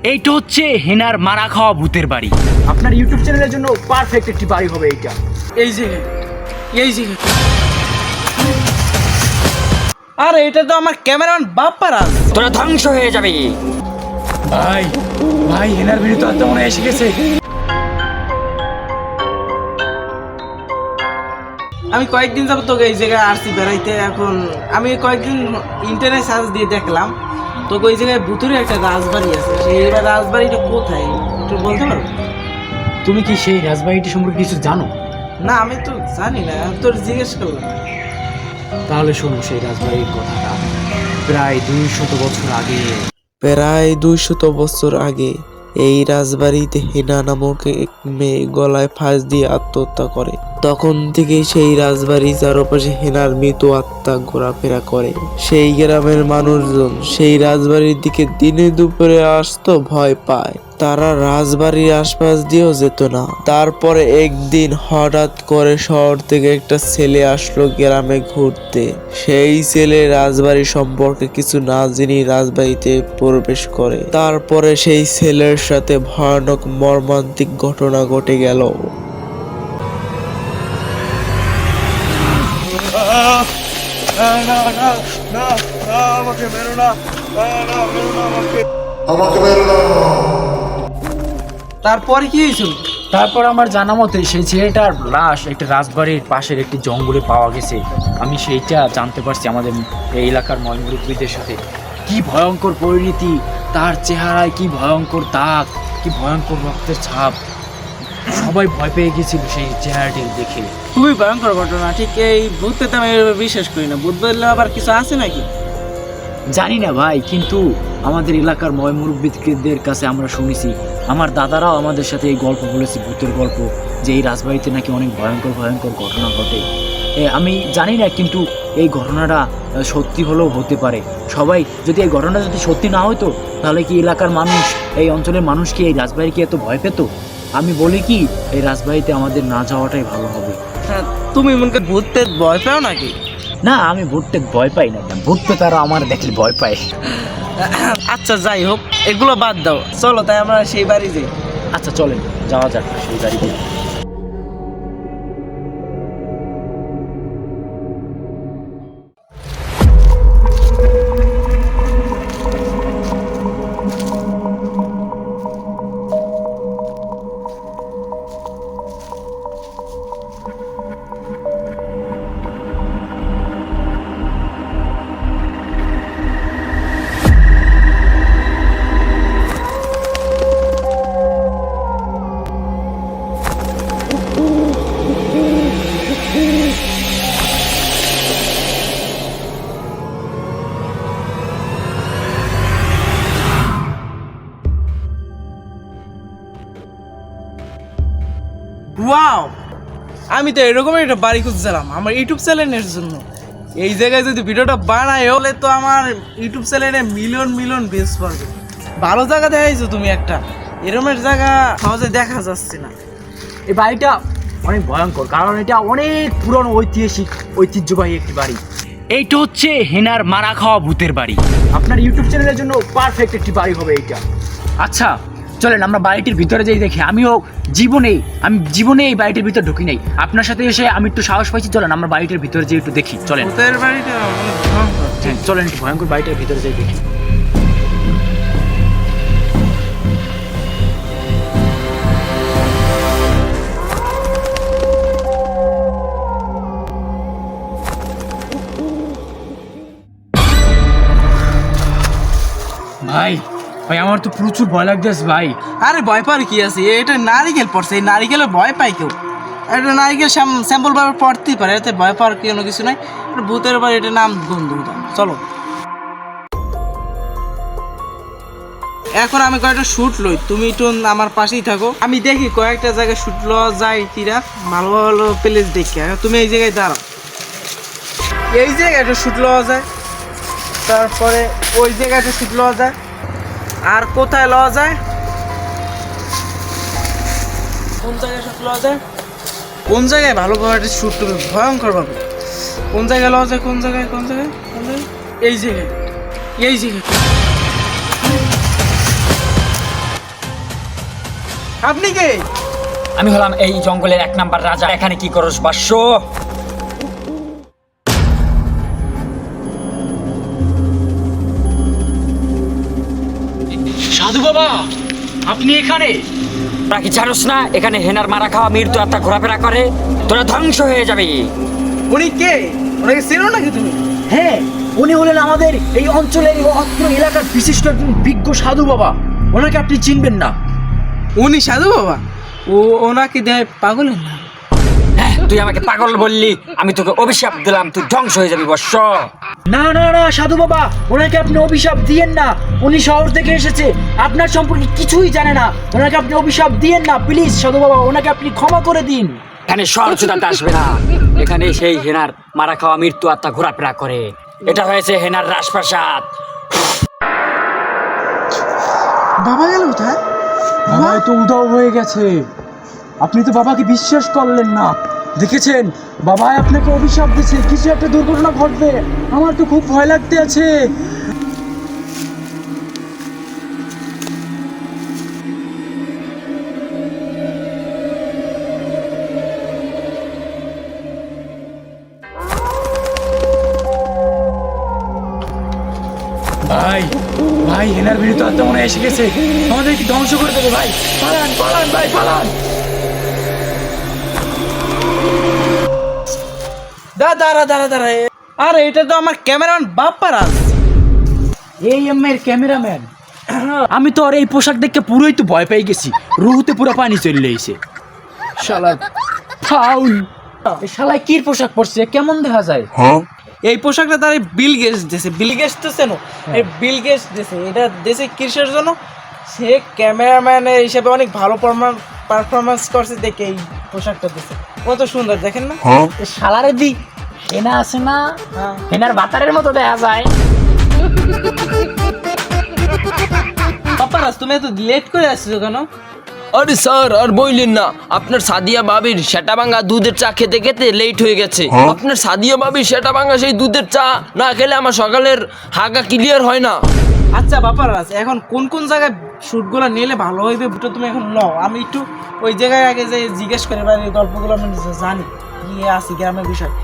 এইটা হচ্ছে হেনার মারা খাওয়া ভূতের বাড়ি। আপনার ইউটিউব চ্যানেলের জন্য পারফেক্ট একটি বাড়ি হবে এইটা। এই যে আরে এটা তো আমার ক্যামেরাম্যান বাপ্পারাজ। তোরা ধ্বংস হয়ে যাবে। ভাই ভাই হেনার ভিড় তো আত্মা মনে এসে গেছে। আমি কয়েকদিন যাবো তোকে এই জায়গায় আসছি বেড়াইতে। এখন আমি কয়েকদিন ইন্টারনেট সার্চ দিয়ে দেখলাম তোকে ওই জায়গায় ভুতুরে একটা রাজবাড়ি আছে। সেই রাজবাড়িটা কোথায় একটু বলতে পারো? তুমি কি সেই রাজবাড়িটি সম্পর্কে কিছু জানো? না আমি তো জানি না, আমি তোর জিজ্ঞেস করলাম। তাহলে শোনো সেই রাজবাড়ির কথাটা। প্রায় 200 বছর আগে প্রায় 200 বছর আগে এই রাজবাড়িতে হেনা নামক এক মেয়ে গলায় ফাঁস দিয়ে আত্মহত্যা করে। তখন থেকেই সেই রাজবাড়ির চারপাশে হেনার মৃত আত্মা ঘোরাফেরা করে। সেই গ্রামের মানুষজন সেই রাজবাড়ির দিকে দিনে দুপুরে আসতো ভয় পায়। তারা রাজবাড়ির আশপাশ দিয়েও যেত না। তারপরে একদিন হঠাৎ করে শহর থেকে একটা ছেলে আসলো গ্রামে ঘুরতে। সেই ছেলে রাজবাড়ি সম্পর্কে কিছু না জেনে রাজবাড়িতে প্রবেশ করে। তারপরে সেই ছেলের সাথে ভয়ানক মর্মান্তিক ঘটনা ঘটে গেল। তারপরে কি হয়েছিল? তারপর আমার জানা মতে সেই ছেলেটার লাশ একটা রাজবাড়ির পাশের একটি জঙ্গলে পাওয়া গেছে। আমি সেইটা জানতে পারছি আমাদের এই এলাকার ময়মুরব্বীদের সাথে। কি ভয়ঙ্কর পরিণতি, তার চেহারায় কি ভয়ঙ্কর দাগ, কি ভয়ঙ্কর রক্তের ছাপ। সবাই ভয় পেয়ে গেছিল সেই চেহারাটি দেখে। খুবই ভয়ঙ্কর ঘটনা। ঠিক এই ভূতকে তো আমি এভাবে বিশ্বাস করি না। ভূত বললে আবার কিছু আছে নাকি? জানি না ভাই, কিন্তু আমাদের এলাকার ময়মুরব্বীদের কাছে আমরা শুনেছি, আমার দাদারাও আমাদের সাথে এই গল্প বলেছে, ভূতের গল্প, যে এই রাজবাড়িতে নাকি অনেক ভয়ঙ্কর ভয়ঙ্কর ঘটনা ঘটে। আমি জানি না, কিন্তু এই ঘটনাটা সত্যি হলেও হতে পারে। সবাই যদি এই ঘটনা যদি সত্যি না হতো, তাহলে কি এলাকার মানুষ, এই অঞ্চলের মানুষ কি এই রাজবাড়িকে এত ভয় পেত? আমি বলি কি, এই রাজবাড়িতে আমাদের না যাওয়াটাই ভালো হবে। হ্যাঁ, তুমি মনে করি ভূতকে ভয় পাও নাকি? না, আমি ভূতকে ভয় পাই না। ভূতকে তারা আমার দেখলে ভয় পায়। আচ্ছা যাই হোক, এগুলো বাদ দাও, চলো তাই আমরা সেই বাড়ি যাই। আচ্ছা চলেন, যাওয়া যাক সেই বাড়িতে। ওয়াও, আমি তো এরকম একটা বাড়ি খুঁজছিলাম আমার ইউটিউব চ্যানেলের জন্য। এই জায়গায় যদি ভিডিওটা বানাই হলে তো আমার ইউটিউব চ্যানেলে মিলিয়ন মিলিয়ন ভিউজ পাবে। ভালো জায়গা দেখাইছো তুমি একটা, এরকমের জায়গা সহজে দেখা যাচ্ছে না। এই বাড়িটা অনেক ভয়ঙ্কর, কারণ এটা অনেক পুরনো ঐতিহ্যবাহী একটি বাড়ি। এইটা হচ্ছে হেনার মারা খাওয়া ভূতের বাড়ি। আপনার ইউটিউব চ্যানেলের জন্য পারফেক্ট একটি বাড়ি হবে এইটা। আচ্ছা চলেন আমরা বাড়িটির ভিতরে যাই দেখি। আমি জীবনে এই বাড়িটির ভিতরে ঢুকি নাই। আপনার সাথে এসে আমি একটু সাহস পাইছি। চলেন আমরা বাড়িটির ভিতরে যেয়ে একটু দেখি। চলেন। ভূতের বাড়িটা অনেক ভয়ঙ্কর। হ্যাঁ চলেন, একটু ভয়ঙ্কর বাড়িটার ভিতরে যাই দেখি। ভাই ভাই আমার তো প্রচুর ভয় লাগতেছে ভাই। আরে ভয় পাওয়ার কি আছে? এটা নারিকেল পড়ছে, এই নারিকেলে ভয় পাই কেউ? এটা নারিকেল স্যাম্পল ভাবে পড়তেই পারে, এতে ভয় পাওয়ার কোনো কিছু নাই। ভূতের বাড়ি, এটা নাম বন্ধু। চলো এখন আমি কয়েকটা শুট লই, তুমি একটু আমার পাশেই থাকো। আমি দেখি কয়েকটা জায়গায় শুট লওয়া যায় কিনা, ভালো ভালো প্লেস দেখে। তুমি এই জায়গায় দাঁড়াও, এই জায়গায় একটা শুট লওয়া যায়, তারপরে ওই জায়গায় একটা শুট লওয়া যায়। আর কোথায় লওয়া যায়? কোন জায়গায় শুট লওয়া যায়? কোন জায়গায় ভালোভাবে একটা শুট করবে ভয়ঙ্কর ভাবে? কোন জায়গায় লওয়া যায়? কোন জায়গায়? এই জায়গায়, এই জায়গায়। আপনি কে? আমি হলাম এই জঙ্গলের 1 নাম্বার রাজা। এখানে কি করস বাস্য? সাধু বাবা, আপনি এখানে? তোরা কি জানোস না এখানে হেনার মারা খাওয়া মৃত্যু আত্মা ঘোরাফেরা করে? তোরা ধ্বংস হয়ে যাবে। উনি কে? ওনাকে চেনো নাকি তুমি? হ্যাঁ, উনি হলেন আমাদের এই অঞ্চলের এবং অত্র এলাকার বিশিষ্ট একজন বিজ্ঞ সাধু বাবা। ওনাকে আপনি চিনবেন না? উনি সাধু বাবা? ওনাকে দেয় পাগলের না? হ্যাঁ, তুই আমাকে পাগল বললি, আমি তোকে অভিশাপ দিলাম, তুই ধ্বংস হয়ে যাবি বর্ষ। না না না সাধু বাবা, ওনাকে আপনি অভিশাপ দিয়েন না। উনি শহর থেকে এসেছে, আপনার সম্পর্কে কিছুই জানে না। ওনাকে আপনি অভিশাপ দিয়েন না প্লিজ সাধু বাবা, ওনাকে আপনি ক্ষমা করে দিন। এখানে সরচুদাতে আসবে না। এখানে সেই হেনার মারা খাওয়া মৃত্যু আত্মা ঘোরাফেরা করে। এটা হয়েছে হেনার রাজপ্রাসাদ। বাবা গেল কোথায়? বাবা তো উধাও হয়ে গেছে। আপনি তো বাবাকে বিশ্বাস করলেন না। দেখেছেন, বাবা আপনাকে অভিশাপ দিয়েছে, কিছু একটা দুর্ঘটনা ঘটবে। আমার তো খুব ভয় লাগতে আছে। ভাই ভাই, হেনার বিরুদ্ধে আত্মা মনে এসে গেছে, আমাদের কি ধ্বংস করে দেবে ভাই। পালান পালান ভাই, পালান। দাঁড়া দাঁড়া দাঁড়া, আরে এটা তো আমার ক্যামেরাম্যান বাপ্পারাজ। এই এর ক্যামেরাম্যান, আমি তো আর এই পোশাক দেখে পুরোই তো ভয় পেয়ে গেছি। রুহুতে পুরো পানি চলে এসে। শালা ফাউল, এই শালায় কি পোশাক পরছে, কেমন দেখা যায়? এই পোশাকটা তার বিল গেটস দিয়েছে। বিল গেটস তো চেনো? এই বিল গেটস দিয়েছে। এটা দেশে কিসের জন্য? সে ক্যামেরাম্যানের হিসেবে অনেক ভালো পারফরমেন্স করছে দেখে এই পোশাকটা দিয়েছে। কত সুন্দর দেখেন না? এই শালারে দি হেনা আছে না, হেনার বাতারের মতো দেখা যায়। বাপ্পারাজ, তুমি এত লেট করে আসছো কেন? আরে স্যার, আর বললেন না, আপনার সাদিয়া বাবির সেটা ভাঙা দুধের চা খেতে খেতে লেট হয়ে গেছে। আপনার সাদিয়া বাবির সেটা ভাঙা সেই দুধের চা না খেলে আমার সকালের হাগা ক্লিয়ার হয় না। আচ্ছা বাপ্পারাজ, এখন কোন কোন জায়গায় শ্যুটগুলো নিলে ভালো হইবে বুটো তুমি এখন লও। আমি একটু ওই জায়গায় আগে যে জিজ্ঞেস করে বা এই গল্পগুলো আমি জানি কি আছে গ্রামের বিষয়।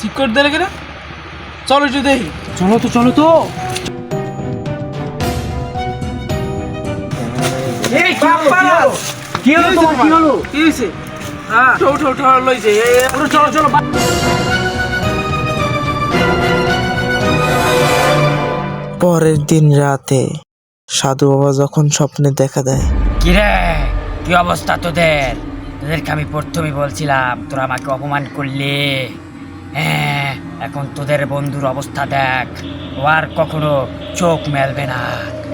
সিকিউর দিলে কেন? চলো একটু দেখি। চলো তো চলো তো। এই বাপ্পারাজ, কি হলো তোমার, কি হলো? কি হয়েছে? হ্যাঁ, উঠো উঠো লইছে। চলো চলো। পরের দিন রাতে সাধু বাবা যখন স্বপ্নে দেখা দেয়, কিরে, কি অবস্থা তোদের? তোদেরকে আমি প্রথমেই বলছিলাম তোরা আমাকে অপমান করলি। হ্যাঁ, এখন তোদের বন্ধুর অবস্থা দেখ, ও আর কখনো চোখ মেলবে না।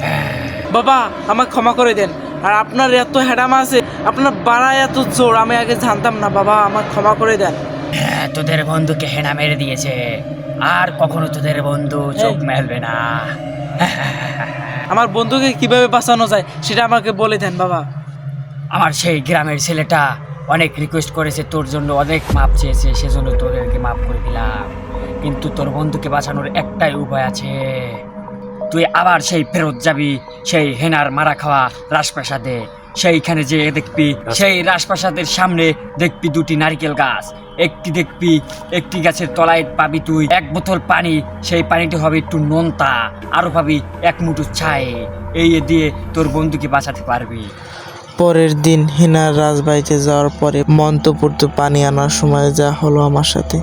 হ্যাঁ। বাবা, আমাকে ক্ষমা করে দেন। আর আপনার এত হ্যাডাম আছে, আপনার বাড়ায় এত জোর, আমি আগে জানতাম না। বাবা, আমাকে ক্ষমা করে দেন। হ্যাঁ, তোদের বন্ধুকে হেনা মেরে দিয়েছে, আর কখনো তোদের বন্ধু চোখ মেলবে না। আমার বন্ধুকে কিভাবে বাঁচানো যায় সেটা আমাকে বলে দেন বাবা। আমার সেই গ্রামের ছেলেটা অনেক রিকোয়েস্ট করেছে তোর জন্য, অনেক মাপ চেয়েছে, সেজন্য তোদেরকে মাপ করে দিলাম। কিন্তু তোর বন্ধুকে বাঁচানোর একটাই উপায় আছে, তুই আবার সেই ফেরত যাবি সেই হেনার মারা খাওয়া রাজপ্রাসাদে। সেইখানে যে দেখবি সেই রাজপ্রাসাদের সামনে দেখবি দুটি নারকেল গাছ, একটি গাছের তলায় পাবি তুই এক বোতল পানি, সেই পানিটি হবে একটু নোনতা, আরো পাবি এক মুঠো ছাই। এই দিয়ে তোর বন্ধুকে বাঁচাতে পারবি। পরের দিন হেনার রাজবাড়িতে যাওয়ার পরে মন্তপুরতে পানি আনার সময় যা হলো আমার সাথে।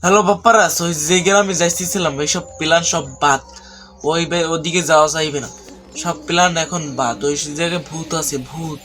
হ্যালো বাপ্পারা, ওই যে গ্রামে যাইতেছিলাম এইসব প্ল্যান সব বাদ। ওদিকে যাওয়া যাইবে না, সব প্ল্যান এখন বাদ। ওই জায়গায় ভূত আছে, ভূত।